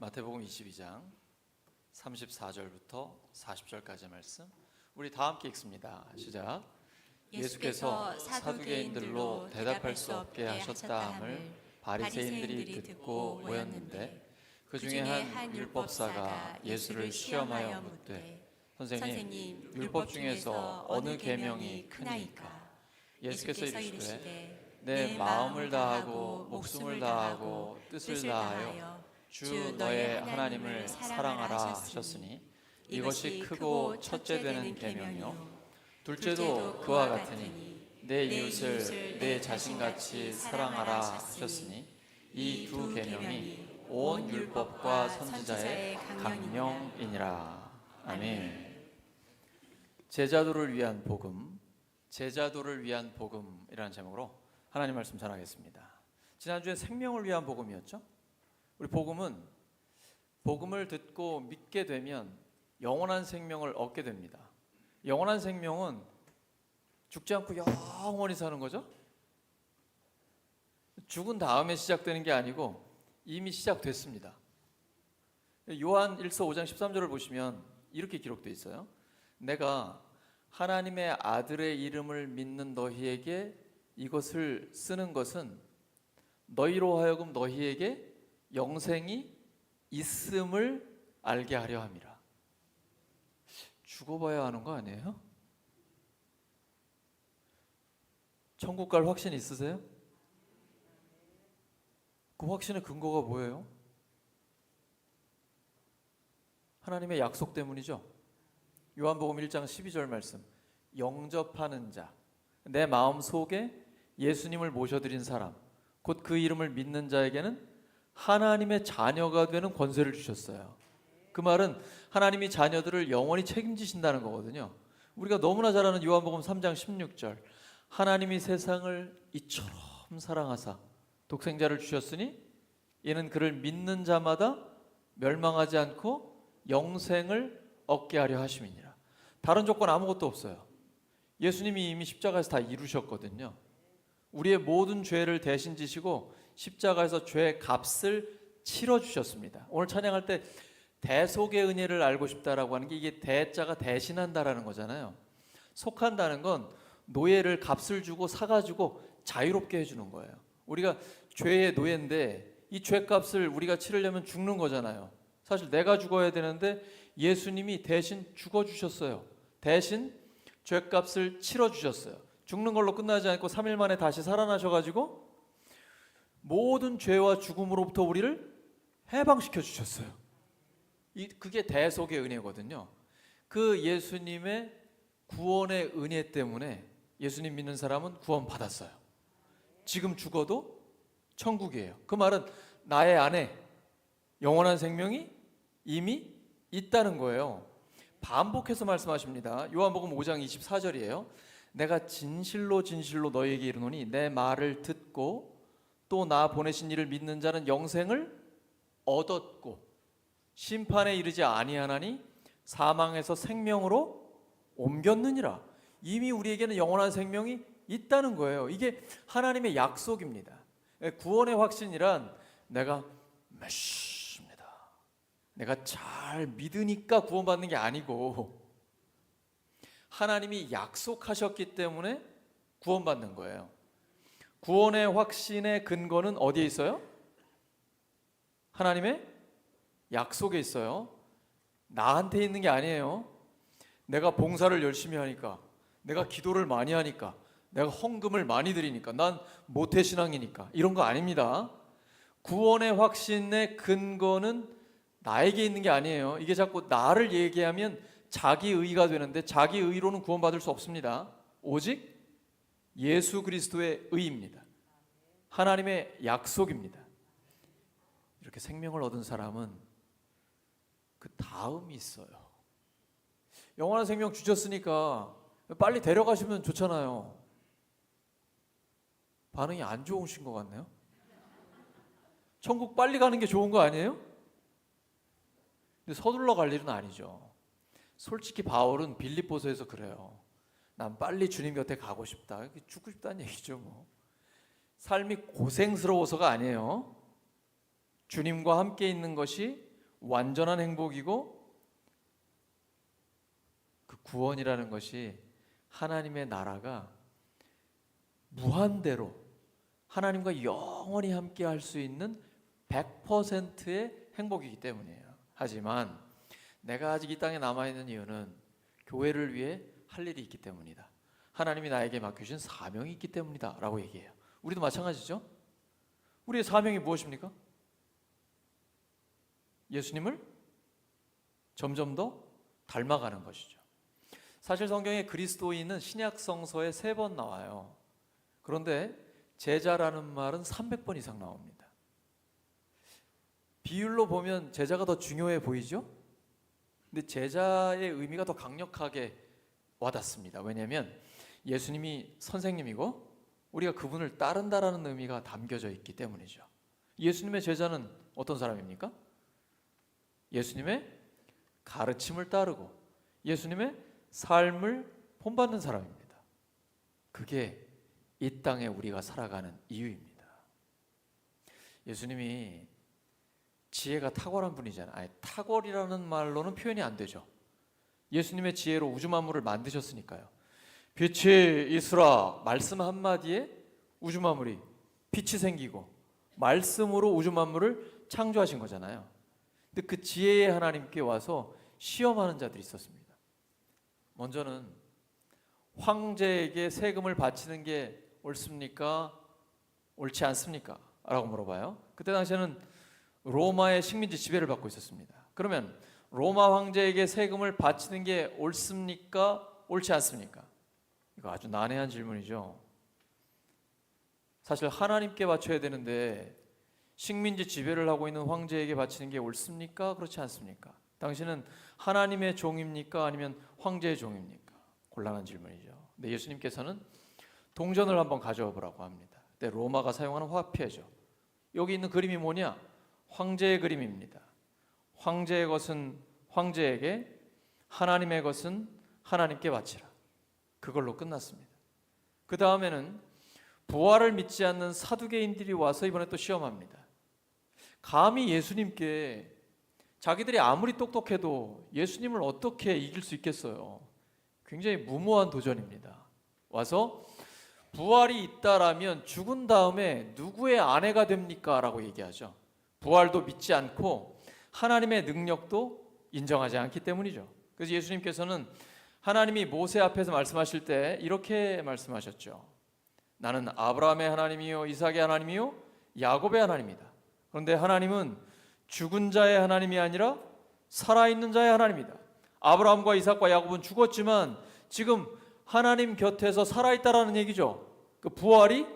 마태복음 22장 34절부터 40절까지의 말씀 우리 다 함께 읽습니다. 시작. 예수께서 사두개인들로 대답할 수 없게 하셨다 함을 바리새인들이 듣고 모였는데 그 중에 한 율법사가 예수를 시험하여 묻되 선생님, 율법 중에서 어느 계명이 크나이까? 예수께서 이르시되 내 마음을 다하고 목숨을 다하고 뜻을 다하여 주 너의 하나님을 사랑하라 하셨으니 이것이 크고 첫째 되는 계명이요 둘째도 그와 같으니 내 이웃을 내 자신같이 사랑하라 하셨으니 이 두 계명이 온 율법과 선지자의 강령이니라. 아멘. 제자도를 위한 복음, 제자도를 위한 복음이라는 제목으로 하나님 말씀 전하겠습니다. 지난주에 생명을 위한 복음이었죠. 우리 복음은 복음을 듣고 믿게 되면 영원한 생명을 얻게 됩니다. 영원한 생명은 죽지 않고 영원히 사는 거죠. 죽은 다음에 시작되는 게 아니고 이미 시작됐습니다. 요한 1서 5장 13절을 보시면 이렇게 기록되어 있어요. 내가 하나님의 아들의 이름을 믿는 너희에게 이것을 쓰는 것은 너희로 하여금 너희에게 영생이 있음을 알게 하려 함이라. 죽어봐야 하는 거 아니에요? 천국 갈 확신 있으세요? 그 확신의 근거가 뭐예요? 하나님의 약속 때문이죠. 요한복음 1장 12절 말씀, 영접하는 자, 내 마음 속에 예수님을 모셔드린 사람, 곧 그 이름을 믿는 자에게는 하나님의 자녀가 되는 권세를 주셨어요. 그 말은 하나님이 자녀들을 영원히 책임지신다는 거거든요. 우리가 너무나 잘 아는 요한복음 3장 16절, 하나님이 세상을 이처럼 사랑하사 독생자를 주셨으니 이는 그를 믿는 자마다 멸망하지 않고 영생을 얻게 하려 하심이니라. 다른 조건 아무것도 없어요. 예수님이 이미 십자가에서 다 이루셨거든요. 우리의 모든 죄를 대신 지시고 십자가에서 죄의 값을 치러주셨습니다. 오늘 찬양할 때 대속의 은혜를 알고 싶다라고 하는 게 이게 대자가 대신한다라는 거잖아요. 속한다는 건 노예를 값을 주고 사가지고 자유롭게 해주는 거예요. 우리가 죄의 노예인데 이 죄값을 우리가 치르려면 죽는 거잖아요. 사실 내가 죽어야 되는데 예수님이 대신 죽어주셨어요. 대신 죄값을 치러주셨어요. 죽는 걸로 끝나지 않고 3일 만에 다시 살아나셔가지고 모든 죄와 죽음으로부터 우리를 해방시켜 주셨어요. 그게 대속의 은혜거든요. 그 예수님의 구원의 은혜 때문에 예수님 믿는 사람은 구원 받았어요. 지금 죽어도 천국이에요. 그 말은 나의 안에 영원한 생명이 이미 있다는 거예요. 반복해서 말씀하십니다. 요한복음 5장 24절이에요. 내가 진실로 진실로 너희에게 이르노니 내 말을 듣고 또 나 보내신 이를 믿는 자는 영생을 얻었고 심판에 이르지 아니하나니 사망에서 생명으로 옮겼느니라. 이미 우리에게는 영원한 생명이 있다는 거예요. 이게 하나님의 약속입니다. 구원의 확신이란 내가 메시입니다, 내가 잘 믿으니까 구원받는 게 아니고 하나님이 약속하셨기 때문에 구원받는 거예요. 구원의 확신의 근거는 어디에 있어요? 하나님의 약속에 있어요. 나한테 있는 게 아니에요. 내가 봉사를 열심히 하니까, 내가 기도를 많이 하니까, 내가 헌금을 많이 드리니까, 난 모태신앙이니까 이런 거 아닙니다. 구원의 확신의 근거는 나에게 있는 게 아니에요. 이게 자꾸 나를 얘기하면 자기 의가 되는데 자기 의로는 구원받을 수 없습니다. 오직 예수 그리스도의 의입니다. 하나님의 약속입니다. 이렇게 생명을 얻은 사람은 그 다음이 있어요. 영원한 생명 주셨으니까 빨리 데려가시면 좋잖아요. 반응이 안 좋으신 것 같네요. 천국 빨리 가는 게 좋은 거 아니에요? 근데 서둘러 갈 일은 아니죠. 솔직히 바울은 빌립보서에서 그래요. 난 빨리 주님 곁에 가고 싶다. 죽고 싶다는 얘기죠. 뭐. 삶이 고생스러워서가 아니에요. 주님과 함께 있는 것이 완전한 행복이고 그 구원이라는 것이 하나님의 나라가 무한대로 하나님과 영원히 함께 할 수 있는 100%의 행복이기 때문이에요. 하지만 내가 아직 이 땅에 남아있는 이유는 교회를 위해 할 일이 있기 때문이다. 하나님이 나에게 맡겨주신 사명이 있기 때문이다 라고 얘기해요. 우리도 마찬가지죠. 우리의 사명이 무엇입니까? 예수님을 점점 더 닮아가는 것이죠. 사실 성경에 그리스도인은 신약 성서에 3번 나와요. 그런데 제자라는 말은 300번 이상 나옵니다. 비율로 보면 제자가 더 중요해 보이죠? 근데 제자의 의미가 더 강력하게 와닿습니다. 왜냐하면 예수님이 선생님이고 우리가 그분을 따른다라는 의미가 담겨져 있기 때문이죠. 예수님의 제자는 어떤 사람입니까? 예수님의 가르침을 따르고 예수님의 삶을 본받는 사람입니다. 그게 이 땅에 우리가 살아가는 이유입니다. 예수님이 지혜가 탁월한 분이잖아요. 아니, 탁월이라는 말로는 표현이 안 되죠. 예수님의 지혜로 우주 만물을 만드셨으니까요. 빛이 있으라 말씀 한마디에 우주 만물이 빛이 생기고 말씀으로 우주 만물을 창조하신 거잖아요. 근데 그 지혜의 하나님께 와서 시험하는 자들이 있었습니다. 먼저는 황제에게 세금을 바치는 게 옳습니까? 옳지 않습니까? 라고 물어봐요. 그때 당시에는 로마의 식민지 지배를 받고 있었습니다. 그러면 로마 황제에게 세금을 바치는 게 옳습니까? 옳지 않습니까? 이거 아주 난해한 질문이죠. 사실 하나님께 바쳐야 되는데 식민지 지배를 하고 있는 황제에게 바치는 게 옳습니까? 그렇지 않습니까? 당신은 하나님의 종입니까? 아니면 황제의 종입니까? 곤란한 질문이죠. 근데 예수님께서는 동전을 한번 가져와 보라고 합니다. 근데 로마가 사용하는 화폐죠. 여기 있는 그림이 뭐냐? 황제의 그림입니다. 황제의 것은 황제에게, 하나님의 것은 하나님께 바치라. 그걸로 끝났습니다. 그 다음에는 부활을 믿지 않는 사두개인들이 와서 이번에 또 시험합니다. 감히 예수님께, 자기들이 아무리 똑똑해도 예수님을 어떻게 이길 수 있겠어요? 굉장히 무모한 도전입니다. 와서 부활이 있다라면 죽은 다음에 누구의 아내가 됩니까? 라고 얘기하죠. 부활도 믿지 않고 하나님의 능력도 인정하지 않기 때문이죠. 그래서 예수님께서는 하나님이 모세 앞에서 말씀하실 때 이렇게 말씀하셨죠. 나는 아브라함의 하나님이요 이삭의 하나님이요 야곱의 하나님이다. 그런데 하나님은 죽은 자의 하나님이 아니라 살아있는 자의 하나님이다. 아브라함과 이삭과 야곱은 죽었지만 지금 하나님 곁에서 살아있다라는 얘기죠. 그 부활이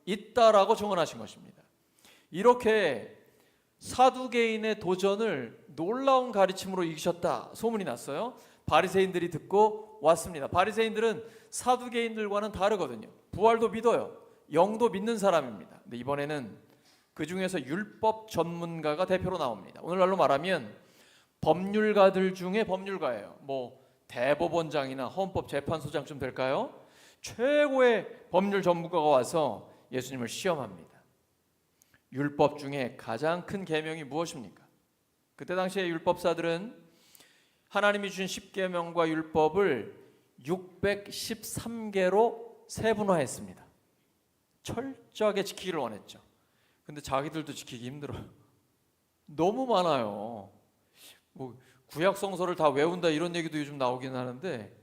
있다라고 증언하신 것입니다. 이렇게 사두개인의 도전을 놀라운 가르침으로 이기셨다 소문이 났어요. 바리새인들이 듣고 왔습니다. 바리새인들은 사두개인들과는 다르거든요. 부활도 믿어요. 영도 믿는 사람입니다. 근데 이번에는 그 중에서 율법 전문가가 대표로 나옵니다. 오늘날로 말하면 법률가들 중에 법률가예요. 뭐 대법원장이나 헌법재판소장쯤 될까요? 최고의 법률 전문가가 와서 예수님을 시험합니다. 율법 중에 가장 큰 계명이 무엇입니까? 그때 당시에 율법사들은 하나님이 주신 10계명과 율법을 613개로 세분화했습니다. 철저하게 지키기를 원했죠. 근데 자기들도 지키기 힘들어요. 너무 많아요. 뭐 구약 성서를 다 외운다 이런 얘기도 요즘 나오긴 하는데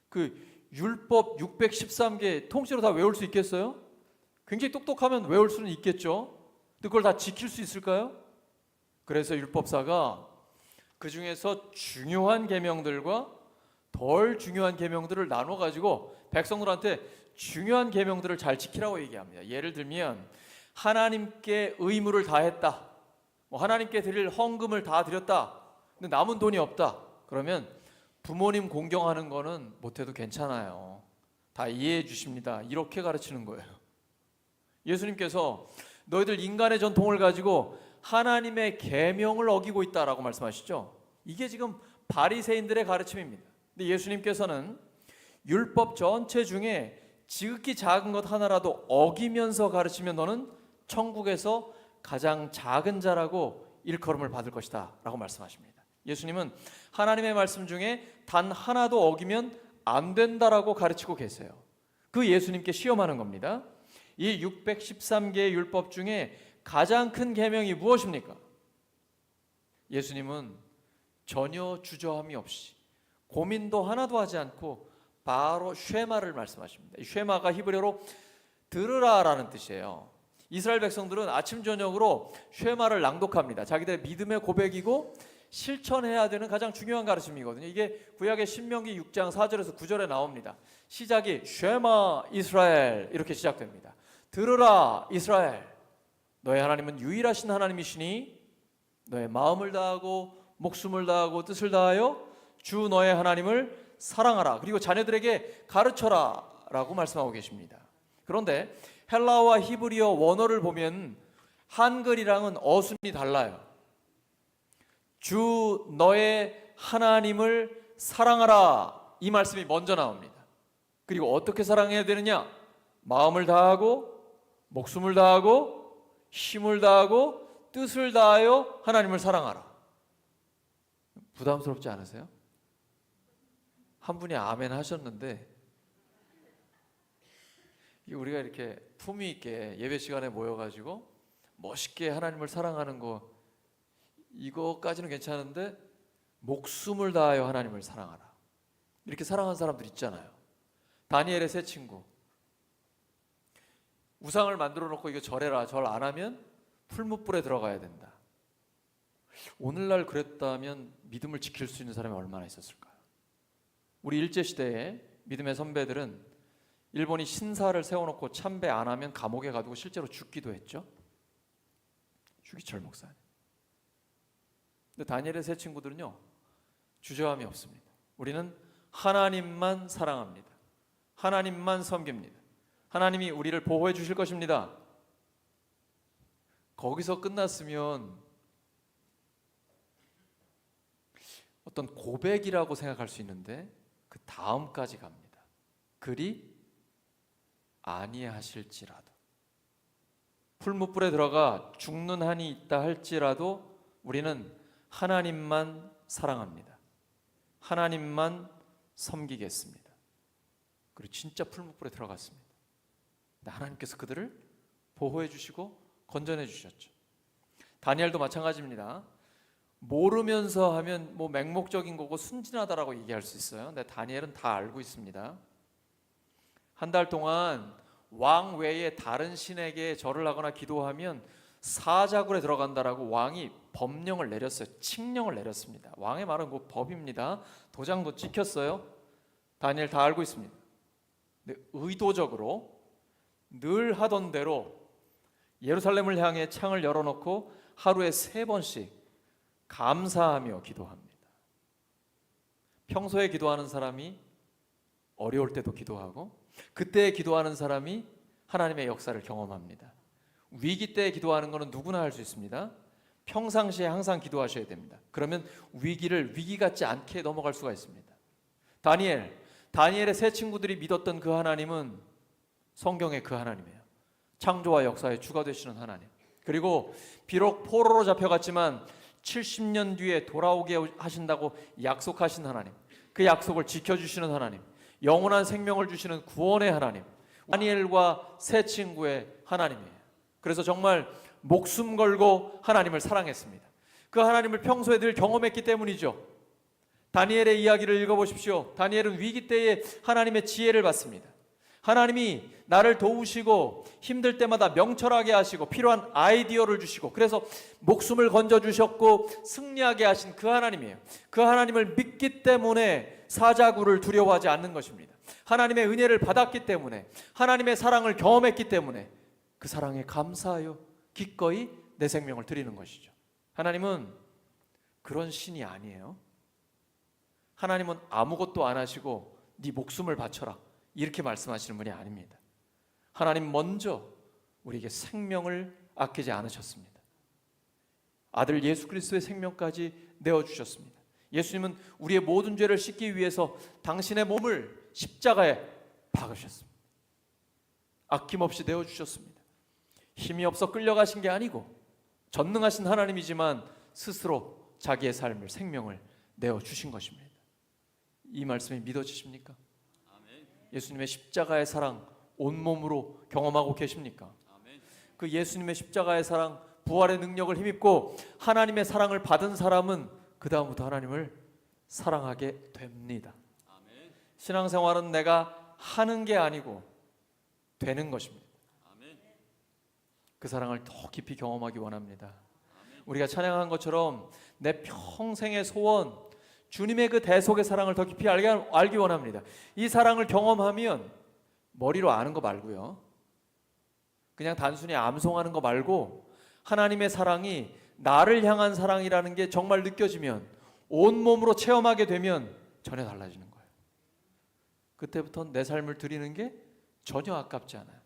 그 율법 613개 통째로 다 외울 수 있겠어요? 굉장히 똑똑하면 외울 수는 있겠죠. 근데 그걸 다 지킬 수 있을까요? 그래서 율법사가 그 중에서 중요한 계명들과 덜 중요한 계명들을 나눠 가지고 백성들한테 중요한 계명들을 잘 지키라고 얘기합니다. 예를 들면 하나님께 의무를 다했다. 뭐 하나님께 드릴 헌금을 다 드렸다. 근데 남은 돈이 없다. 그러면 부모님 공경하는 거는 못해도 괜찮아요. 다 이해해 주십니다. 이렇게 가르치는 거예요. 예수님께서 너희들 인간의 전통을 가지고 하나님의 계명을 어기고 있다라고 말씀하시죠. 이게 지금 바리새인들의 가르침입니다. 근데 예수님께서는 율법 전체 중에 지극히 작은 것 하나라도 어기면서 가르치면 너는 천국에서 가장 작은 자라고 일컬음을 받을 것이다 라고 말씀하십니다. 예수님은 하나님의 말씀 중에 단 하나도 어기면 안 된다라고 가르치고 계세요. 그 예수님께 시험하는 겁니다. 이 613개의 율법 중에 가장 큰 계명이 무엇입니까? 예수님은 전혀 주저함이 없이 고민도 하나도 하지 않고 바로 쉐마를 말씀하십니다. 이 쉐마가 히브리어로 들으라라는 뜻이에요. 이스라엘 백성들은 아침 저녁으로 쉐마를 낭독합니다. 자기들의 믿음의 고백이고 실천해야 되는 가장 중요한 가르침이거든요. 이게 구약의 신명기 6장 4절에서 9절에 나옵니다. 시작이 쉐마 이스라엘 이렇게 시작됩니다. 들으라 이스라엘, 너의 하나님은 유일하신 하나님이시니 너의 마음을 다하고 목숨을 다하고 뜻을 다하여 주 너의 하나님을 사랑하라. 그리고 자녀들에게 가르쳐라 라고 말씀하고 계십니다. 그런데 헬라어와 히브리어 원어를 보면 한글이랑은 어순이 달라요. 주 너의 하나님을 사랑하라 이 말씀이 먼저 나옵니다. 그리고 어떻게 사랑해야 되느냐? 마음을 다하고 목숨을 다하고 힘을 다하고 뜻을 다하여 하나님을 사랑하라. 부담스럽지 않으세요? 한 분이 아멘 하셨는데 우리가 이렇게 품위 있게 예배 시간에 모여가지고 멋있게 하나님을 사랑하는 거 이거까지는 괜찮은데 목숨을 다하여 하나님을 사랑하라 이렇게 사랑하는 사람들 있잖아요. 다니엘의 세 친구 우상을 만들어 놓고 이거 절해라, 절 안 하면 풀무불에 들어가야 된다. 오늘날 그랬다면 믿음을 지킬 수 있는 사람이 얼마나 있었을까요? 우리 일제시대에 믿음의 선배들은 일본이 신사를 세워놓고 참배 안 하면 감옥에 가두고 실제로 죽기도 했죠. 주기철 목사님. 근데 다니엘의 세 친구들은요 주저함이 없습니다. 우리는 하나님만 사랑합니다. 하나님만 섬깁니다. 하나님이 우리를 보호해 주실 것입니다. 거기서 끝났으면 어떤 고백이라고 생각할 수 있는데 그 다음까지 갑니다. 그리 아니하실지라도 풀무불에 들어가 죽는 한이 있다 할지라도 우리는 하나님만 사랑합니다. 하나님만 섬기겠습니다. 그리고 진짜 풀무불에 들어갔습니다. 근데 하나님께서 그들을 보호해 주시고 건져내 주셨죠. 다니엘도 마찬가지입니다. 모르면서 하면 뭐 맹목적인 거고 순진하다라고 얘기할 수 있어요. 근데 다니엘은 다 알고 있습니다. 한 달 동안 왕 외에 다른 신에게 절을 하거나 기도하면 사자굴에 들어간다라고 왕이 법령을 내렸어요. 칙령을 내렸습니다. 왕의 말은 그 법입니다. 도장도 찍혔어요. 다니엘 다 알고 있습니다. 근데 의도적으로 늘 하던 대로 예루살렘을 향해 창을 열어놓고 하루에 3번씩 감사하며 기도합니다. 평소에 기도하는 사람이 어려울 때도 기도하고 그때 기도하는 사람이 하나님의 역사를 경험합니다. 위기 때 기도하는 것은 누구나 할 수 있습니다. 평상시에 항상 기도하셔야 됩니다. 그러면 위기를 위기 같지 않게 넘어갈 수가 있습니다. 다니엘의 세 친구들이 믿었던 그 하나님은 성경의 그 하나님이에요. 창조와 역사의 주가 되시는 하나님. 그리고 비록 포로로 잡혀갔지만 70년 뒤에 돌아오게 하신다고 약속하신 하나님. 그 약속을 지켜주시는 하나님. 영원한 생명을 주시는 구원의 하나님. 다니엘과 세 친구의 하나님이에요. 그래서 정말 목숨 걸고 하나님을 사랑했습니다. 그 하나님을 평소에 늘 경험했기 때문이죠. 다니엘의 이야기를 읽어보십시오. 다니엘은 위기 때에 하나님의 지혜를 받습니다. 하나님이 나를 도우시고 힘들 때마다 명철하게 하시고 필요한 아이디어를 주시고 그래서 목숨을 건져주셨고 승리하게 하신 그 하나님이에요. 그 하나님을 믿기 때문에 사자굴을 두려워하지 않는 것입니다. 하나님의 은혜를 받았기 때문에 하나님의 사랑을 경험했기 때문에 그 사랑에 감사하여 기꺼이 내 생명을 드리는 것이죠. 하나님은 그런 신이 아니에요. 하나님은 아무것도 안 하시고 네 목숨을 바쳐라 이렇게 말씀하시는 분이 아닙니다. 하나님 먼저 우리에게 생명을 아끼지 않으셨습니다. 아들 예수 그리스도의 생명까지 내어주셨습니다. 예수님은 우리의 모든 죄를 씻기 위해서 당신의 몸을 십자가에 박으셨습니다. 아낌없이 내어주셨습니다. 힘이 없어 끌려가신 게 아니고 전능하신 하나님이지만 스스로 자기의 삶을, 생명을 내어주신 것입니다. 이 말씀이 믿어지십니까? 예수님의 십자가의 사랑 온몸으로 경험하고 계십니까? 그 예수님의 십자가의 사랑, 부활의 능력을 힘입고 하나님의 사랑을 받은 사람은 그 다음부터 하나님을 사랑하게 됩니다. 신앙생활은 내가 하는 게 아니고 되는 것입니다. 그 사랑을 더 깊이 경험하기 원합니다. 우리가 찬양한 것처럼 내 평생의 소원, 주님의 그 대속의 사랑을 더 깊이 알기 원합니다. 이 사랑을 경험하면 머리로 아는 거 말고요, 그냥 단순히 암송하는 거 말고 하나님의 사랑이 나를 향한 사랑이라는 게 정말 느껴지면, 온몸으로 체험하게 되면 전혀 달라지는 거예요. 그때부터 내 삶을 드리는 게 전혀 아깝지 않아요.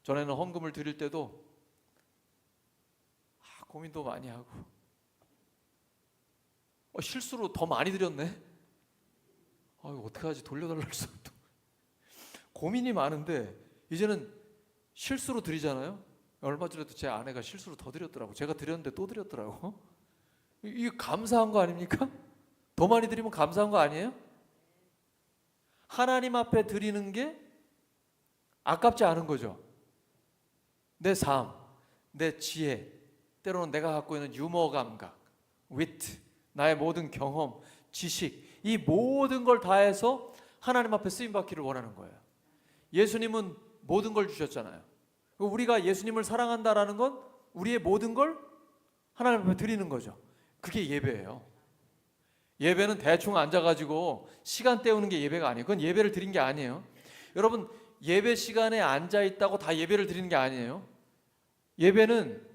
전에는 헌금을 드릴 때도 고민도 많이 하고, 실수로 더 많이 드렸네. 어떡하지, 돌려달라 할 수도. 고민이 많은데 이제는 실수로 드리잖아요. 얼마 전에도 제 아내가 실수로 더 드렸더라고. 제가 드렸는데 또 드렸더라고. 이게 감사한 거 아닙니까? 더 많이 드리면 감사한 거 아니에요? 하나님 앞에 드리는 게 아깝지 않은 거죠. 내 삶, 내 지혜, 때로는 내가 갖고 있는 유머 감각, 위트, 나의 모든 경험, 지식, 이 모든 걸 다해서 하나님 앞에 쓰임받기를 원하는 거예요. 예수님은 모든 걸 주셨잖아요. 우리가 예수님을 사랑한다라는 건 우리의 모든 걸 하나님 앞에 드리는 거죠. 그게 예배예요. 예배는 대충 앉아가지고 시간 때우는 게 예배가 아니에요. 그건 예배를 드린 게 아니에요. 여러분, 예배 시간에 앉아있다고 다 예배를 드리는 게 아니에요. 예배는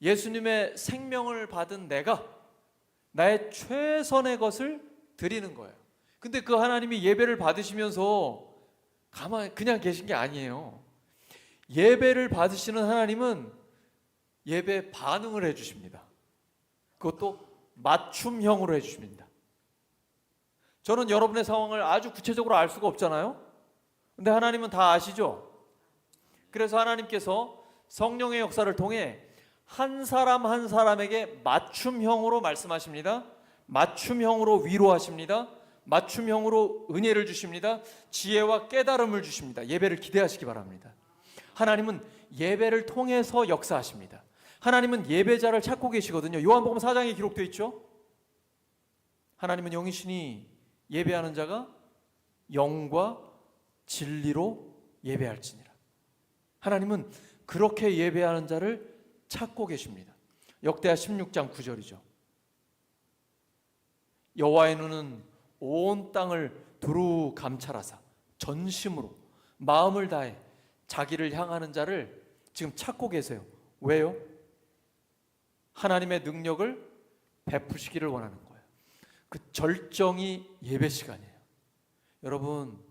예수님의 생명을 받은 내가 나의 최선의 것을 드리는 거예요. 근데 그 하나님이 예배를 받으시면서 가만히 그냥 계신 게 아니에요. 예배를 받으시는 하나님은 예배 반응을 해주십니다. 그것도 맞춤형으로 해주십니다. 저는 여러분의 상황을 아주 구체적으로 알 수가 없잖아요. 근데 하나님은 다 아시죠? 그래서 하나님께서 성령의 역사를 통해 한 사람 한 사람에게 맞춤형으로 말씀하십니다. 맞춤형으로 위로하십니다. 맞춤형으로 은혜를 주십니다. 지혜와 깨달음을 주십니다. 예배를 기대하시기 바랍니다. 하나님은 예배를 통해서 역사하십니다. 하나님은 예배자를 찾고 계시거든요. 요한복음 4장에 기록되어 있죠. 하나님은 영이시니 예배하는 자가 영과 진리로 예배할지니라. 하나님은 그렇게 예배하는 자를 찾고 계십니다. 역대하 16장 9절이죠. 여호와의 눈은 온 땅을 두루 감찰하사 전심으로 마음을 다해 자기를 향하는 자를 지금 찾고 계세요. 왜요? 하나님의 능력을 베푸시기를 원하는 거예요. 그 절정이 예배 시간이에요. 여러분,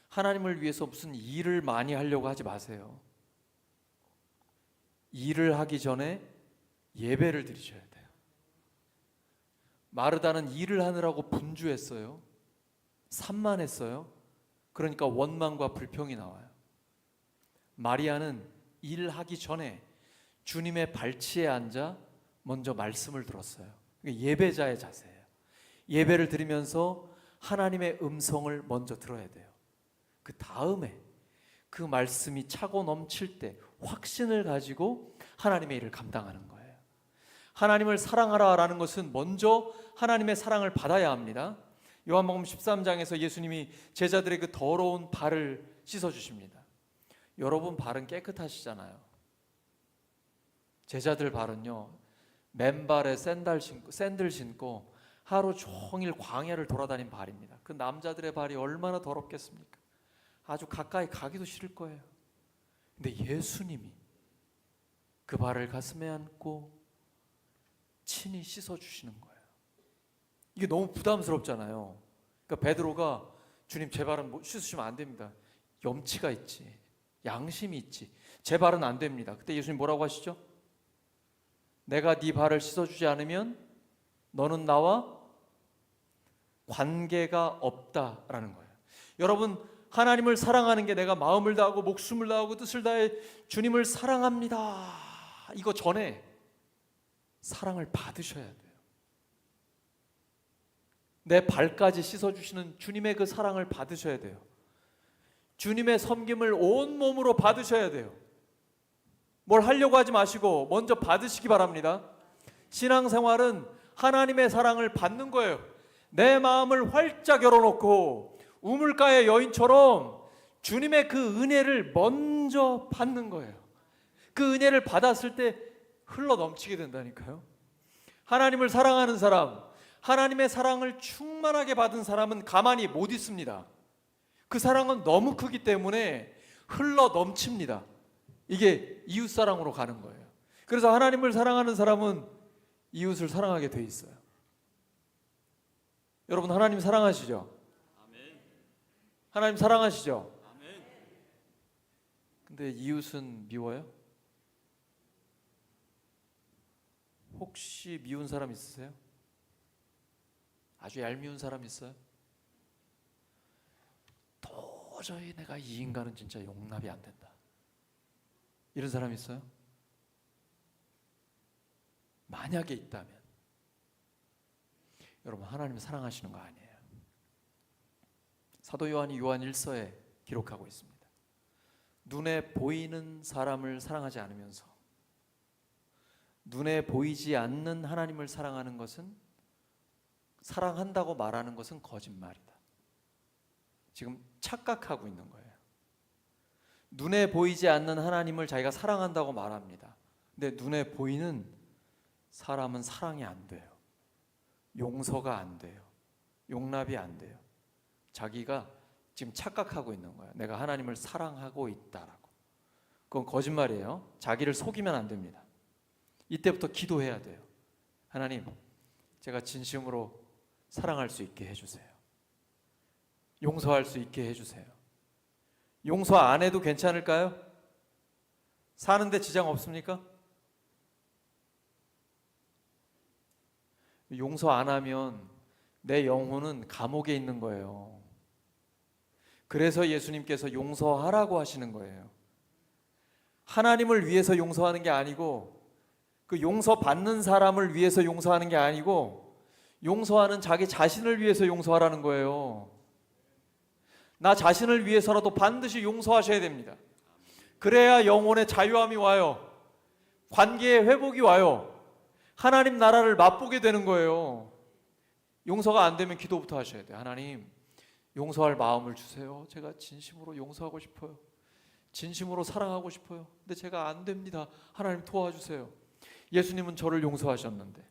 하나님을 위해서 무슨 일을 많이 하려고 하지 마세요. 일을 하기 전에 예배를 드리셔야 돼요. 마르다는 일을 하느라고 분주했어요. 산만했어요. 그러니까 원망과 불평이 나와요. 마리아는 일하기 전에 주님의 발치에 앉아 먼저 말씀을 들었어요. 예배자의 자세예요. 예배를 드리면서 하나님의 음성을 먼저 들어야 돼요. 그 다음에 그 말씀이 차고 넘칠 때 확신을 가지고 하나님의 일을 감당하는 거예요. 하나님을 사랑하라라는 것은 먼저 하나님의 사랑을 받아야 합니다. 요한복음 13장에서 예수님이 제자들의 그 더러운 발을 씻어주십니다. 여러분 발은 깨끗하시잖아요. 제자들 발은요, 맨발에 샌들 신고 하루 종일 광야를 돌아다닌 발입니다. 그 남자들의 발이 얼마나 더럽겠습니까? 아주 가까이 가기도 싫을 거예요. 근데 예수님이 그 발을 가슴에 안고 친히 씻어주시는 거예요. 이게 너무 부담스럽잖아요. 그러니까 베드로가 주님 제 발은 씻으시면 안 됩니다. 염치가 있지, 양심이 있지, 제 발은 안 됩니다. 그때 예수님 뭐라고 하시죠? 내가 네 발을 씻어주지 않으면 너는 나와 관계가 없다라는 거예요. 여러분, 하나님을 사랑하는 게 내가 마음을 다하고 목숨을 다하고 뜻을 다해 주님을 사랑합니다 이거 전에 사랑을 받으셔야 돼요. 내 발까지 씻어주시는 주님의 그 사랑을 받으셔야 돼요. 주님의 섬김을 온몸으로 받으셔야 돼요. 뭘 하려고 하지 마시고 먼저 받으시기 바랍니다. 신앙생활은 하나님의 사랑을 받는 거예요. 내 마음을 활짝 열어놓고 우물가의 여인처럼 주님의 그 은혜를 먼저 받는 거예요. 그 은혜를 받았을 때 흘러 넘치게 된다니까요. 하나님을 사랑하는 사람, 하나님의 사랑을 충만하게 받은 사람은 가만히 못 있습니다. 그 사랑은 너무 크기 때문에 흘러 넘칩니다. 이게 이웃사랑으로 가는 거예요. 그래서 하나님을 사랑하는 사람은 이웃을 사랑하게 돼 있어요. 여러분, 하나님 사랑하시죠? 아멘. 하나님 사랑하시죠? 아멘. 근데 이웃은 미워요? 혹시 미운 사람 있으세요? 아주 얄미운 사람 있어요? 도저히 내가 이 인간은 진짜 용납이 안 된다, 이런 사람 있어요? 만약에 있다면 여러분, 하나님 사랑하시는 거 아니에요. 사도 요한이 요한 1서에 기록하고 있습니다. 눈에 보이는 사람을 사랑하지 않으면서 눈에 보이지 않는 하나님을 사랑하는 것은, 사랑한다고 말하는 것은 거짓말이다. 지금 착각하고 있는 거예요. 눈에 보이지 않는 하나님을 자기가 사랑한다고 말합니다. 근데 눈에 보이는 사람은 사랑이 안 돼요. 용서가 안 돼요. 용납이 안 돼요. 자기가 지금 착각하고 있는 거예요. 내가 하나님을 사랑하고 있다라고. 그건 거짓말이에요. 자기를 속이면 안 됩니다. 이때부터 기도해야 돼요. 하나님, 제가 진심으로 사랑할 수 있게 해주세요. 용서할 수 있게 해주세요. 용서 안 해도 괜찮을까요? 사는데 지장 없습니까? 용서 안 하면 내 영혼은 감옥에 있는 거예요. 그래서 예수님께서 용서하라고 하시는 거예요. 하나님을 위해서 용서하는 게 아니고, 그 용서받는 사람을 위해서 용서하는 게 아니고, 용서하는 자기 자신을 위해서 용서하라는 거예요. 나 자신을 위해서라도 반드시 용서하셔야 됩니다. 그래야 영혼의 자유함이 와요. 관계의 회복이 와요. 하나님 나라를 맛보게 되는 거예요. 용서가 안 되면 기도부터 하셔야 돼요. 하나님, 용서할 마음을 주세요. 제가 진심으로 용서하고 싶어요. 진심으로 사랑하고 싶어요. 근데 제가 안 됩니다. 하나님 도와주세요. 예수님은 저를 용서하셨는데,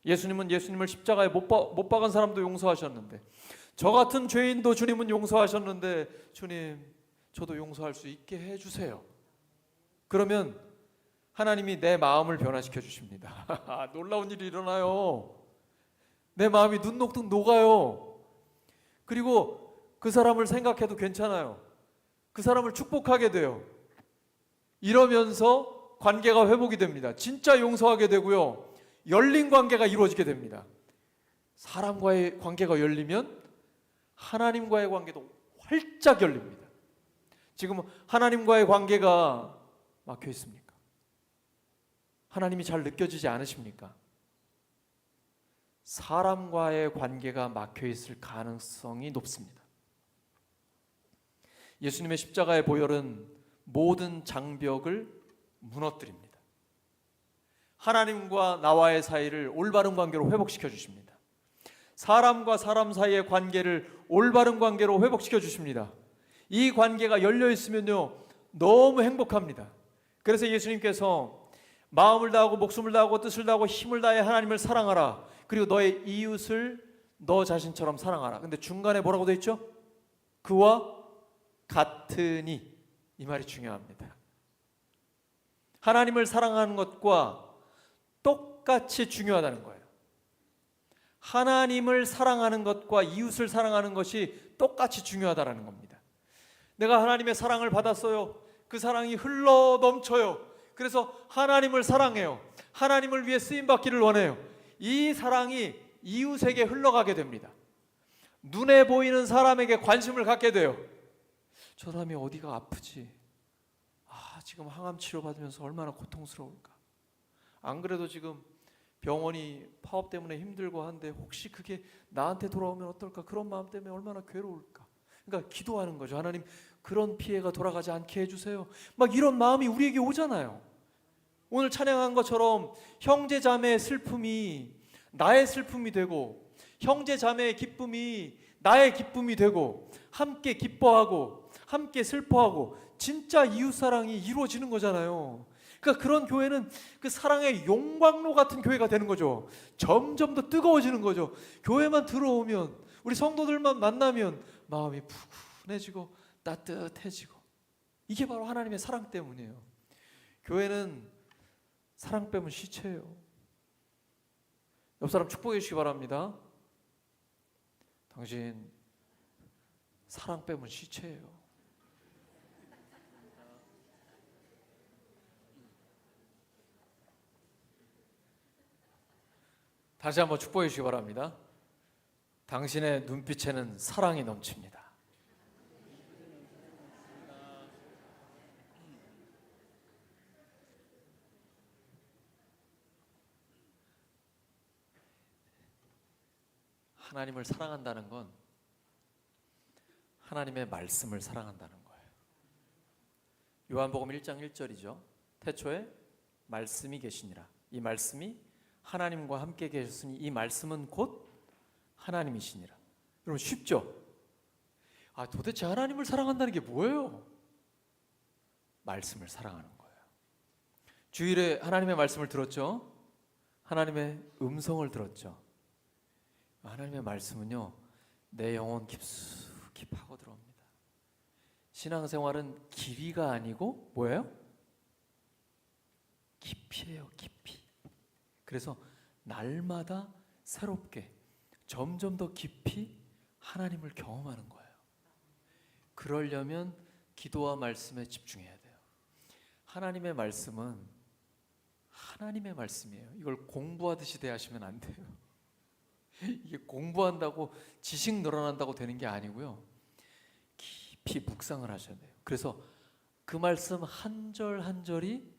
예수님은 예수님을 십자가에 못 박은 사람도 용서하셨는데, 저 같은 죄인도 주님은 용서하셨는데, 주님, 저도 용서할 수 있게 해주세요. 그러면 하나님이 내 마음을 변화시켜 주십니다. 놀라운 일이 일어나요. 내 마음이 눈 녹듯 녹아요. 그리고 그 사람을 생각해도 괜찮아요. 그 사람을 축복하게 돼요. 이러면서 관계가 회복이 됩니다. 진짜 용서하게 되고요. 열린 관계가 이루어지게 됩니다. 사람과의 관계가 열리면 하나님과의 관계도 활짝 열립니다. 지금 하나님과의 관계가 막혀 있습니까? 하나님이 잘 느껴지지 않으십니까? 사람과의 관계가 막혀 있을 가능성이 높습니다. 예수님의 십자가의 보혈은 모든 장벽을 무너뜨립니다. 하나님과 나와의 사이를 올바른 관계로 회복시켜 주십니다. 사람과 사람 사이의 관계를 올바른 관계로 회복시켜 주십니다. 이 관계가 열려 있으면요, 너무 행복합니다. 그래서 예수님께서 마음을 다하고 목숨을 다하고 뜻을 다하고 힘을 다해 하나님을 사랑하라. 그리고 너의 이웃을 너 자신처럼 사랑하라. 근데 중간에 뭐라고 되어 있죠? 그와 같으니. 이 말이 중요합니다. 하나님을 사랑하는 것과 똑같이 중요하다는 거예요. 하나님을 사랑하는 것과 이웃을 사랑하는 것이 똑같이 중요하다는 겁니다. 내가 하나님의 사랑을 받았어요. 그 사랑이 흘러 넘쳐요. 그래서 하나님을 사랑해요. 하나님을 위해 쓰임받기를 원해요. 이 사랑이 이웃에게 흘러가게 됩니다. 눈에 보이는 사람에게 관심을 갖게 돼요. 저 사람이 어디가 아프지? 지금 항암 치료 받으면서 얼마나 고통스러울까? 안 그래도 지금 병원이 파업 때문에 힘들고 한데 혹시 그게 나한테 돌아오면 어떨까? 그런 마음 때문에 얼마나 괴로울까? 그러니까 기도하는 거죠. 하나님, 그런 피해가 돌아가지 않게 해주세요. 막 이런 마음이 우리에게 오잖아요. 오늘 찬양한 것처럼 형제 자매의 슬픔이 나의 슬픔이 되고, 형제 자매의 기쁨이 나의 기쁨이 되고, 함께 기뻐하고 함께 슬퍼하고 진짜 이웃사랑이 이루어지는 거잖아요. 그러니까 그런 교회는 그 사랑의 용광로 같은 교회가 되는 거죠. 점점 더 뜨거워지는 거죠. 교회만 들어오면, 우리 성도들만 만나면 마음이 푸근해지고 따뜻해지고, 이게 바로 하나님의 사랑 때문이에요. 교회는 사랑 빼면 시체예요. 옆 사람 축복해 주시기 바랍니다. 당신 사랑 빼면 시체예요. 다시 한번 축복해 주시기 바랍니다. 당신의 눈빛에는 사랑이 넘칩니다. 하나님을 사랑한다는 건 하나님의 말씀을 사랑한다는 거예요. 요한복음 1장 1절이죠. 태초에 말씀이 계시니라. 이 말씀이 하나님과 함께 계셨으니 이 말씀은 곧 하나님이시니라. 여러분 쉽죠? 도대체 하나님을 사랑한다는 게 뭐예요? 말씀을 사랑하는 거예요. 주일에 하나님의 말씀을 들었죠? 하나님의 음성을 들었죠? 하나님의 말씀은요, 내 영혼 깊숙이 파고 들어옵니다. 신앙생활은 길이가 아니고 뭐예요? 깊이에요, 깊이. 그래서 날마다 새롭게 점점 더 깊이 하나님을 경험하는 거예요. 그러려면 기도와 말씀에 집중해야 돼요. 하나님의 말씀은 하나님의 말씀이에요. 이걸 공부하듯이 대하시면 안 돼요. 이게 공부한다고 지식 늘어난다고 되는 게 아니고요. 깊이 묵상을 하셔야 돼요. 그래서 그 말씀 한 절 한 절이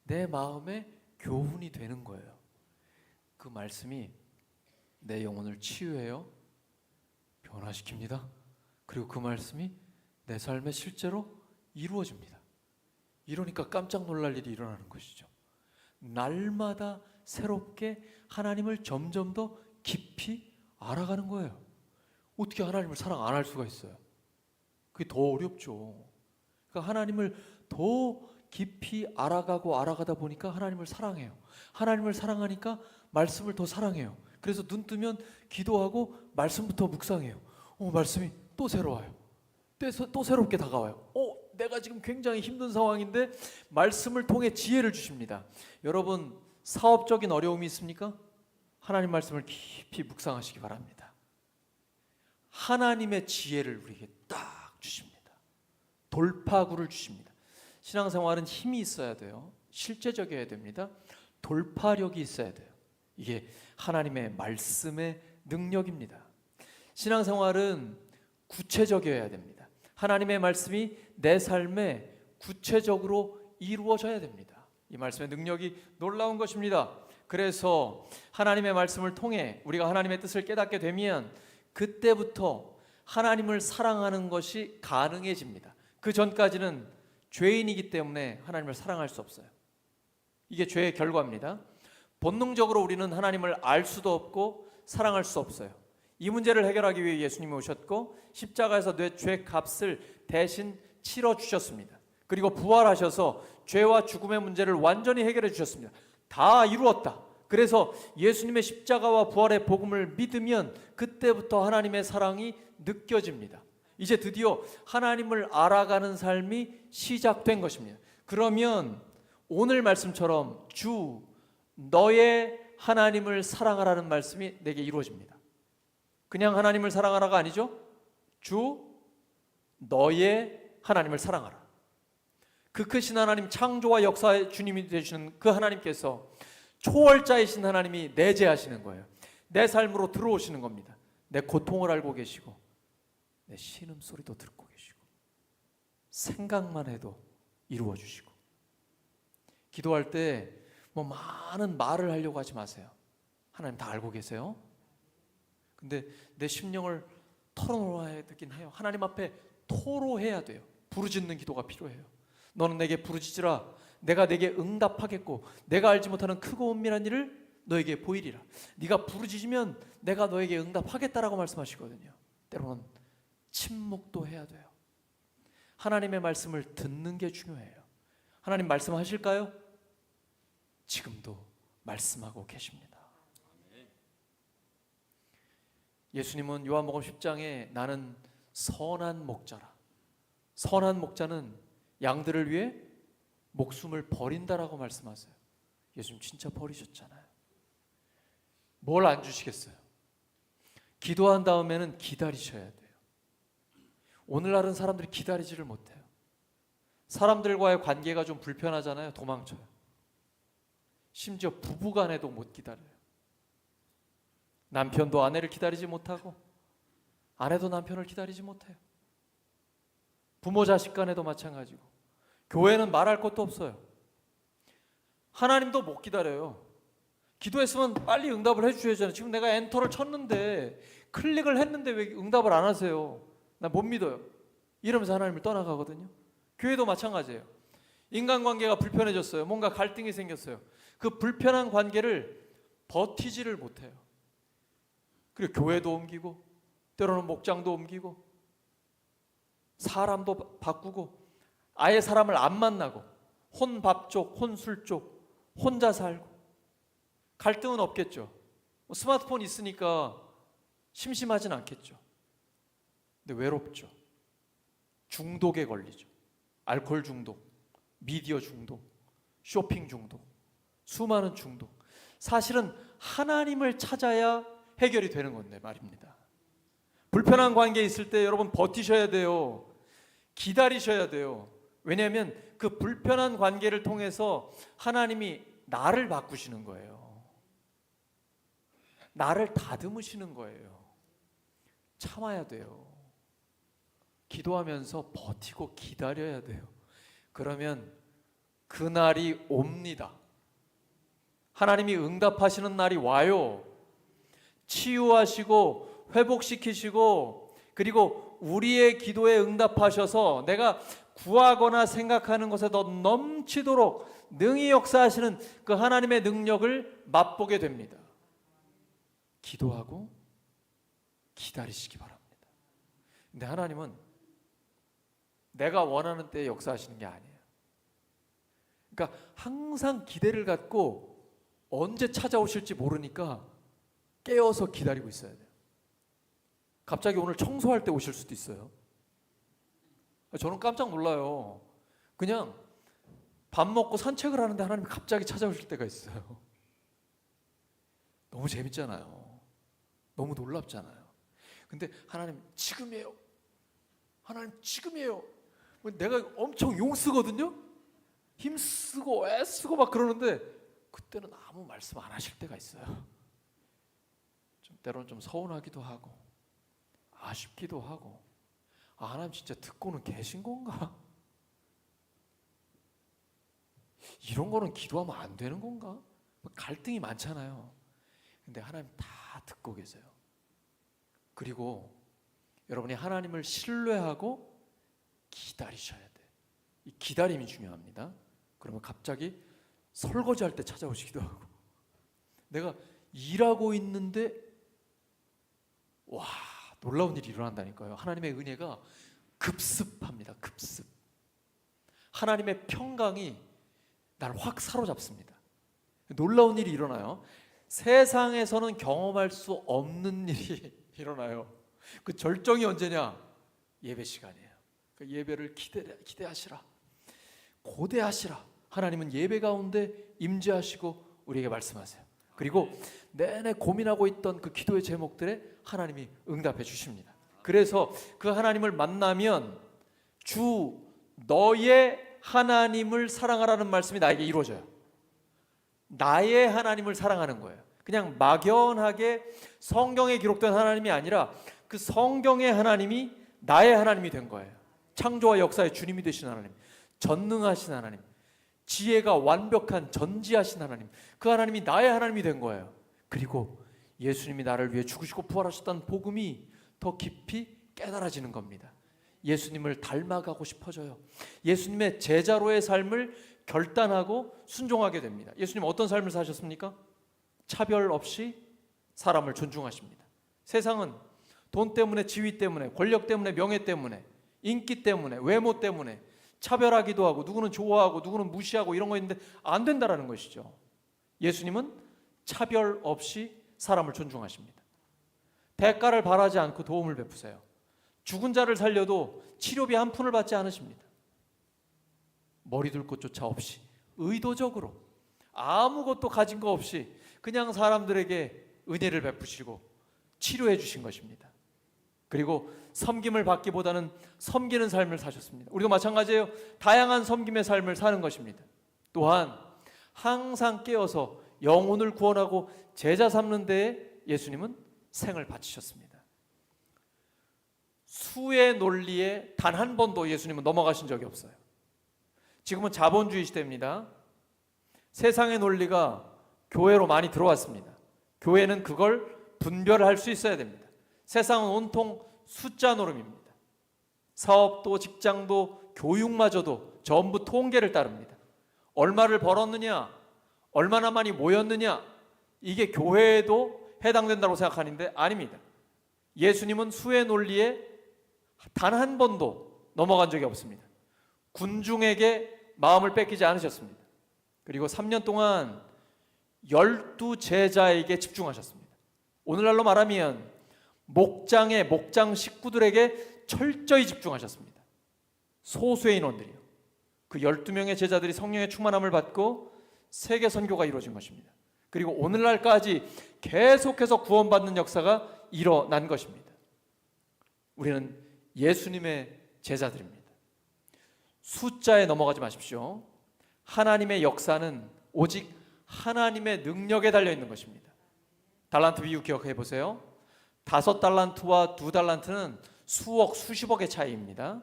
내 마음에 교훈이 되는 거예요. 그 말씀이 내 영혼을 치유해요. 변화시킵니다. 그리고 그 말씀이 내 삶에 실제로 이루어집니다. 이러니까 깜짝 놀랄 일이 일어나는 것이죠. 날마다 새롭게 하나님을 점점 더 깊이 알아가는 거예요. 어떻게 하나님을 사랑 안 할 수가 있어요? 그게 더 어렵죠. 그러니까 하나님을 더 깊이 알아가고 알아가다 보니까 하나님을 사랑해요. 하나님을 사랑하니까 말씀을 더 사랑해요. 그래서 눈 뜨면 기도하고 말씀부터 묵상해요. 말씀이 또 새로워요. 또 새롭게 다가와요. 내가 지금 굉장히 힘든 상황인데 말씀을 통해 지혜를 주십니다. 여러분 사업적인 어려움이 있습니까? 하나님 말씀을 깊이 묵상하시기 바랍니다. 하나님의 지혜를 우리에게 딱 주십니다. 돌파구를 주십니다. 신앙생활은 힘이 있어야 돼요. 실제적이어야 됩니다. 돌파력이 있어야 돼요. 이게 하나님의 말씀의 능력입니다. 신앙생활은 구체적이어야 됩니다. 하나님의 말씀이 내 삶에 구체적으로 이루어져야 됩니다. 이 말씀의 능력이 놀라운 것입니다. 그래서 하나님의 말씀을 통해 우리가 하나님의 뜻을 깨닫게 되면 그때부터 하나님을 사랑하는 것이 가능해집니다. 그 전까지는 죄인이기 때문에 하나님을 사랑할 수 없어요. 이게 죄의 결과입니다. 본능적으로 우리는 하나님을 알 수도 없고 사랑할 수 없어요. 이 문제를 해결하기 위해 예수님이 오셨고 십자가에서 내 죄 값을 대신 치러 주셨습니다. 그리고 부활하셔서 죄와 죽음의 문제를 완전히 해결해 주셨습니다. 다 이루었다. 그래서 예수님의 십자가와 부활의 복음을 믿으면 그때부터 하나님의 사랑이 느껴집니다. 이제 드디어 하나님을 알아가는 삶이 시작된 것입니다. 그러면 오늘 말씀처럼 주 너의 하나님을 사랑하라는 말씀이 내게 이루어집니다. 그냥 하나님을 사랑하라가 아니죠. 주 너의 하나님을 사랑하라. 그 크신 하나님, 창조와 역사의 주님이 되시는 그 하나님께서 초월자이신 하나님이 내재하시는 거예요. 내 삶으로 들어오시는 겁니다. 내 고통을 알고 계시고 내 신음소리도 듣고 계시고 생각만 해도 이루어 주시고. 기도할 때 뭐 많은 말을 하려고 하지 마세요. 하나님 다 알고 계세요. 근데 내 심령을 털어놓아야 되긴 해요. 하나님 앞에 토로해야 돼요. 부르짖는 기도가 필요해요. 너는 내게 부르짖으라. 내가 내게 응답하겠고 내가 알지 못하는 크고 은밀한 일을 너에게 보이리라. 네가 부르짖으면 내가 너에게 응답하겠다라고 말씀하시거든요. 때로는 침묵도 해야 돼요. 하나님의 말씀을 듣는 게 중요해요. 하나님 말씀하실까요? 지금도 말씀하고 계십니다. 예수님은 요한복음 10장에 나는 선한 목자라. 선한 목자는 양들을 위해 목숨을 버린다라고 말씀하세요. 예수님 진짜 버리셨잖아요. 뭘 안 주시겠어요? 기도한 다음에는 기다리셔야 돼요. 오늘날은 사람들이 기다리지를 못해요. 사람들과의 관계가 좀 불편하잖아요. 도망쳐요. 심지어 부부간에도 못 기다려요. 남편도 아내를 기다리지 못하고 아내도 남편을 기다리지 못해요. 부모 자식 간에도 마찬가지고 교회는 말할 것도 없어요. 하나님도 못 기다려요. 기도했으면 빨리 응답을 해주셔야잖아요. 지금 내가 엔터를 쳤는데 클릭을 했는데 왜 응답을 안 하세요? 나 못 믿어요. 이러면서 하나님을 떠나가거든요. 교회도 마찬가지예요. 인간관계가 불편해졌어요. 뭔가 갈등이 생겼어요. 그 불편한 관계를 버티지를 못해요. 그리고 교회도 옮기고 때로는 목장도 옮기고 사람도 바꾸고 아예 사람을 안 만나고 혼밥 쪽, 혼술 쪽 혼자 살고 갈등은 없겠죠. 스마트폰 있으니까 심심하진 않겠죠. 근데 외롭죠. 중독에 걸리죠. 알코올 중독, 미디어 중독, 쇼핑 중독, 수많은 중독. 사실은 하나님을 찾아야 해결이 되는 건데 말입니다. 불편한 관계에 있을 때 여러분 버티셔야 돼요. 기다리셔야 돼요. 왜냐하면 그 불편한 관계를 통해서 하나님이 나를 바꾸시는 거예요. 나를 다듬으시는 거예요. 참아야 돼요. 기도하면서 버티고 기다려야 돼요. 그러면 그날이 옵니다. 하나님이 응답하시는 날이 와요. 치유하시고 회복시키시고 그리고 우리의 기도에 응답하셔서 내가 구하거나 생각하는 것에 더 넘치도록 능히 역사하시는 그 하나님의 능력을 맛보게 됩니다. 기도하고 기다리시기 바랍니다. 근데 하나님은 내가 원하는 때에 역사하시는 게 아니에요. 그러니까 항상 기대를 갖고 언제 찾아오실지 모르니까 깨어서 기다리고 있어야 돼요. 갑자기 오늘 청소할 때 오실 수도 있어요. 저는 깜짝 놀라요. 그냥 밥 먹고 산책을 하는데 하나님이 갑자기 찾아오실 때가 있어요. 너무 재밌잖아요. 너무 놀랍잖아요. 근데 하나님 지금이에요. 하나님 지금이에요. 내가 엄청 용 쓰거든요. 힘쓰고 애쓰고 막 그러는데 그때는 아무 말씀 안 하실 때가 있어요. 좀 때로는 좀 서운하기도 하고 아쉽기도 하고 하나님 진짜 듣고는 계신 건가? 이런 거는 기도하면 안 되는 건가? 갈등이 많잖아요. 근데 하나님 다 듣고 계세요. 그리고 여러분이 하나님을 신뢰하고 기다리셔야 돼. 이 기다림이 중요합니다. 그러면 갑자기 설거지할 때 찾아오시기도 하고 내가 일하고 있는데 와 놀라운 일이 일어난다니까요. 하나님의 은혜가 급습합니다. 급습. 하나님의 평강이 나를 확 사로잡습니다. 놀라운 일이 일어나요. 세상에서는 경험할 수 없는 일이 일어나요. 그 절정이 언제냐? 예배 시간이에요. 그 예배를 기대하시라. 고대하시라. 하나님은 예배 가운데 임재하시고 우리에게 말씀하세요. 그리고 내내 고민하고 있던 그 기도의 제목들에 하나님이 응답해 주십니다. 그래서 그 하나님을 만나면 주 너의 하나님을 사랑하라는 말씀이 나에게 이루어져요. 나의 하나님을 사랑하는 거예요. 그냥 막연하게 성경에 기록된 하나님이 아니라 그 성경의 하나님이 나의 하나님이 된 거예요. 창조와 역사의 주님이 되신 하나님, 전능하신 하나님, 지혜가 완벽한 전지하신 하나님, 그 하나님이 나의 하나님이 된 거예요. 그리고 예수님이 나를 위해 죽으시고 부활하셨다는 복음이 더 깊이 깨달아지는 겁니다. 예수님을 닮아가고 싶어져요. 예수님의 제자로의 삶을 결단하고 순종하게 됩니다. 예수님 어떤 삶을 사셨습니까? 차별 없이 사람을 존중하십니다. 세상은 돈 때문에, 지위 때문에, 권력 때문에, 명예 때문에, 인기 때문에, 외모 때문에 차별하기도 하고, 누구는 좋아하고 누구는 무시하고 이런 거 있는데 안 된다라는 것이죠. 예수님은 차별 없이 사람을 존중하십니다. 대가를 바라지 않고 도움을 베푸세요. 죽은 자를 살려도 치료비 한 푼을 받지 않으십니다. 머리 둘 곳조차 없이 의도적으로 아무것도 가진 거 없이 그냥 사람들에게 은혜를 베푸시고 치료해 주신 것입니다. 그리고 섬김을 받기보다는 섬기는 삶을 사셨습니다. 우리도 마찬가지예요. 다양한 섬김의 삶을 사는 것입니다. 또한 항상 깨어서 영혼을 구원하고 제자 삼는 데에 예수님은 생을 바치셨습니다. 수의 논리에 단 한 번도 예수님은 넘어가신 적이 없어요. 지금은 자본주의 시대입니다. 세상의 논리가 교회로 많이 들어왔습니다. 교회는 그걸 분별할 수 있어야 됩니다. 세상은 온통 숫자 노름입니다. 사업도 직장도 교육마저도 전부 통계를 따릅니다. 얼마를 벌었느냐, 얼마나 많이 모였느냐, 이게 교회에도 해당된다고 생각하는데 아닙니다. 예수님은 수의 논리에 단 한 번도 넘어간 적이 없습니다. 군중에게 마음을 뺏기지 않으셨습니다. 그리고 3년 동안 12제자에게 집중하셨습니다. 오늘날로 말하면 목장 식구들에게 철저히 집중하셨습니다. 소수의 인원들이요. 그 12명의 제자들이 성령의 충만함을 받고 세계 선교가 이루어진 것입니다. 그리고 오늘날까지 계속해서 구원받는 역사가 일어난 것입니다. 우리는 예수님의 제자들입니다. 숫자에 넘어가지 마십시오. 하나님의 역사는 오직 하나님의 능력에 달려 있는 것입니다. 달란트 비유 기억해 보세요. 5달란트와 2달란트는 수억, 수십억의 차이입니다.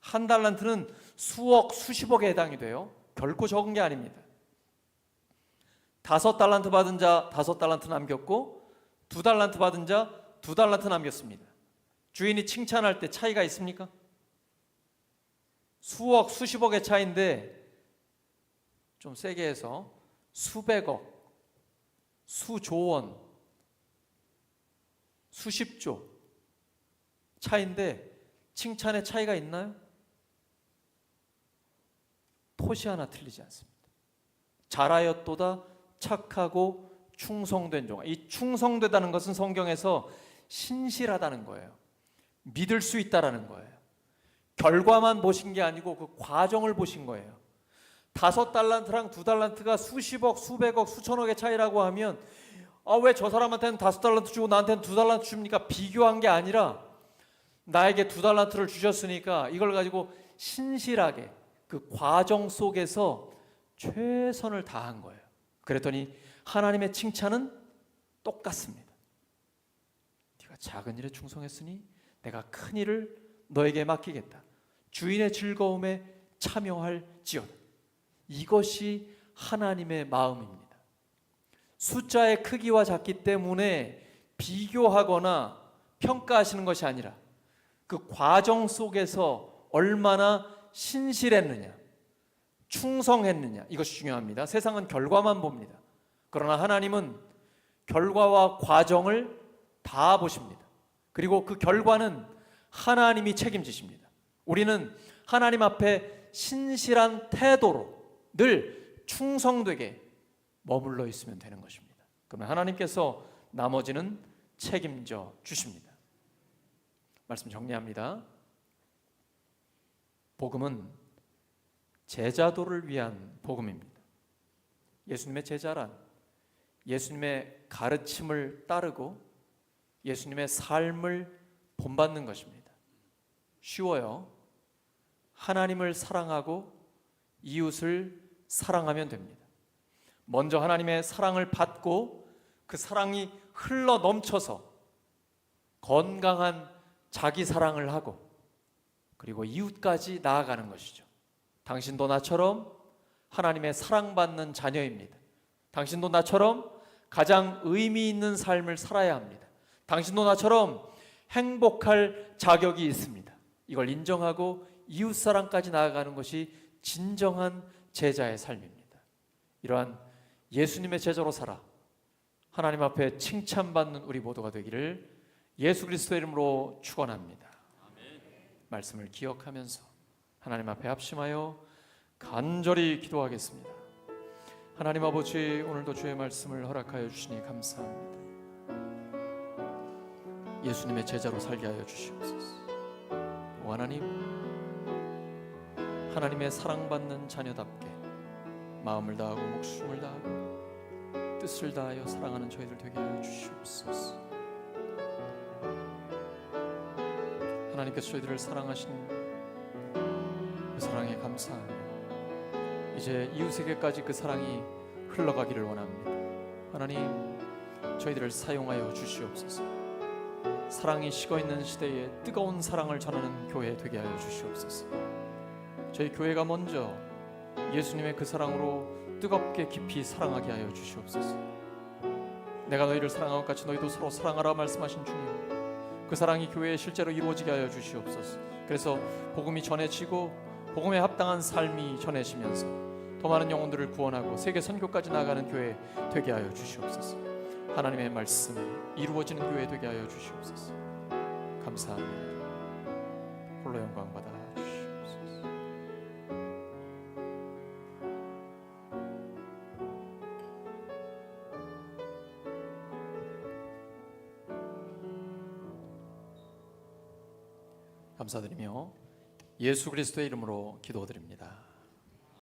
1달란트는 수억, 수십억에 해당이 돼요. 결코 적은 게 아닙니다. 5달란트 받은 자 5달란트 남겼고 2달란트 받은 자 2달란트 남겼습니다. 주인이 칭찬할 때 차이가 있습니까? 수억, 수십억의 차이인데 좀 세게 해서 수백억, 수조원, 수십조 차이인데 칭찬의 차이가 있나요? 토시 하나 틀리지 않습니다. 잘하였도다 착하고 충성된 종아. 이 충성되다는 것은 성경에서 신실하다는 거예요. 믿을 수 있다라는 거예요. 결과만 보신 게 아니고 그 과정을 보신 거예요. 5달란트랑 2달란트가 수십억, 수백억, 수천억의 차이라고 하면 왜 저 사람한테는 5달란트 주고 나한테는 2달란트 줍니까? 비교한 게 아니라 나에게 2달란트를 주셨으니까 이걸 가지고 신실하게 그 과정 속에서 최선을 다한 거예요. 그랬더니 하나님의 칭찬은 똑같습니다. 네가 작은 일에 충성했으니 내가 큰 일을 너에게 맡기겠다. 주인의 즐거움에 참여할지어다. 이것이 하나님의 마음입니다. 숫자의 크기와 작기 때문에 비교하거나 평가하시는 것이 아니라 그 과정 속에서 얼마나 신실했느냐, 충성했느냐, 이것이 중요합니다. 세상은 결과만 봅니다. 그러나 하나님은 결과와 과정을 다 보십니다. 그리고 그 결과는 하나님이 책임지십니다. 우리는 하나님 앞에 신실한 태도로 늘 충성되게 머물러 있으면 되는 것입니다. 그러면 하나님께서 나머지는 책임져 주십니다. 말씀 정리합니다. 복음은 제자도를 위한 복음입니다. 예수님의 제자란 예수님의 가르침을 따르고 예수님의 삶을 본받는 것입니다. 쉬워요. 하나님을 사랑하고 이웃을 사랑하면 됩니다. 먼저 하나님의 사랑을 받고 그 사랑이 흘러 넘쳐서 건강한 자기 사랑을 하고 그리고 이웃까지 나아가는 것이죠. 당신도 나처럼 하나님의 사랑받는 자녀입니다. 당신도 나처럼 가장 의미 있는 삶을 살아야 합니다. 당신도 나처럼 행복할 자격이 있습니다. 이걸 인정하고 이웃사랑까지 나아가는 것이 진정한 제자의 삶입니다. 이러한 예수님의 제자로 살아 하나님 앞에 칭찬받는 우리 모두가 되기를 예수 그리스도의 이름으로 축원합니다. 말씀을 기억하면서 하나님 앞에 합심하여 간절히 기도하겠습니다. 하나님 아버지, 오늘도 주의 말씀을 허락하여 주시니 감사합니다. 예수님의 제자로 살게 하여 주시옵소서. 오 하나님, 하나님의 사랑받는 자녀답게 마음을 다하고 목숨을 다하고 뜻을 다하여 사랑하는 저희들 되게 하여 주시옵소서. 하나님께서 저희들을 사랑하신 그 사랑에 감사하며 이제 이웃에게까지 그 사랑이 흘러가기를 원합니다. 하나님, 저희들을 사용하여 주시옵소서. 사랑이 식어있는 시대에 뜨거운 사랑을 전하는 교회 되게 하여 주시옵소서. 저희 교회가 먼저 예수님의 그 사랑으로 뜨겁게 깊이 사랑하게 하여 주시옵소서. 내가 너희를 사랑한 것 같이 너희도 서로 사랑하라 말씀하신 주님, 그 사랑이 교회에 실제로 이루어지게 하여 주시옵소서. 그래서 복음이 전해지고 복음에 합당한 삶이 전해지면서 더 많은 영혼들을 구원하고 세계 선교까지 나아가는 교회 되게 하여 주시옵소서. 하나님의 말씀이 이루어지는 교회 되게 하여 주시옵소서. 감사합니다. 홀로 영광 받아 주시옵소서. 감사드리며 예수 그리스도의 이름으로 기도드립니다.